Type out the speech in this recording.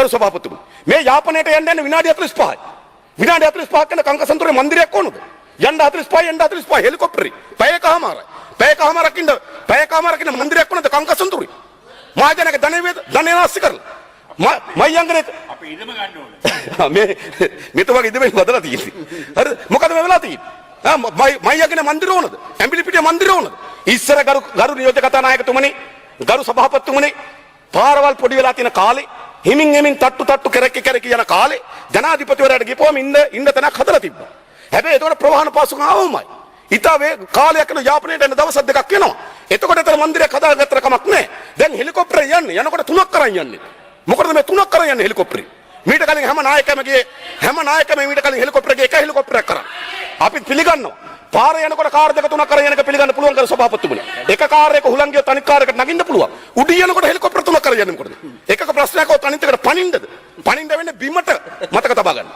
ගරු සභාපතිතුමනි. මේ යාපනයට යන්න යන විනාඩි 45යි. විනාඩි 45ක් යන කංකසන්තුරේ මන්දිරයක් ඕනද? යන්න 45යි යන්න 45යි හෙලිකොප්ටරේ. පැයකමාරයි. පැයකමාරක් ඉන්න මන්දිරයක් ඕනද කංකසන්තුරේ? මහජනක ධනෙ නාස්ති කරලා. මයංගනේ අපි ඉදම ගන්න ඕනේ. මේ තුමාගේ ඉදමෙන් වදලා තියෙන්නේ. හරිද? මොකද මේ වෙලා තියෙන්නේ? මයංගනේ මන්දිර ඕනද? ඇඹිලිපිටිය මන්දිර ඕනද? ඉස්සර ගරු නියෝජ්‍ය කතානායකතුමනි, ගරු සභාපතිතුමනි, පාරවල් පොඩි වෙලා තියෙන කාලේ හිමින් තට්ටු කරකි යන කාලේ ජනාධිපතිවරයාට ගිහපුවම ඉන්න තැනක් හදලා තිබ්බා. හැබැයි ඒතකොට ප්‍රවාහන පාසුකම් ආවමයි. ඉතාලේ කාලයක් යන යාපනයට යන දවස් දෙකක් වෙනවා. එතකොට ඒතර මන්දිරයක් හදාගත්තර කමක් නැහැ. දැන් හෙලිකොප්ටරේ යන්නේ. යනකොට 3ක් කරන් යන්නේ. මොකටද මේ 3ක් කරන් යන්නේ හෙලිකොප්ටරේ? මීට කලින් හැම නායකයම මීට කලින් හෙලිකොප්ටරේ එක හෙලිකොප්ටරයක් කරා. අපි පිළිගන්නවා. පාරේ යනකොට කාර් දෙක තුනක් කරන් යනක පිළිගන්න පුළුවන් කර සභාපතිතුමනි. එක කාර් එක හුලං ගියොත් අනිත් කාර් එකට නගින්න පුළුවන්. උඩින් යනකොට හෙලිකොප්ටර තුනක් කරන් යන්නේ මොකටද? එකක ප්‍රශ්නයක් આવොත් අනිත් එකට පනින්නද? පනින්න වෙන්නේ බිමට මතක තබා ගන්න.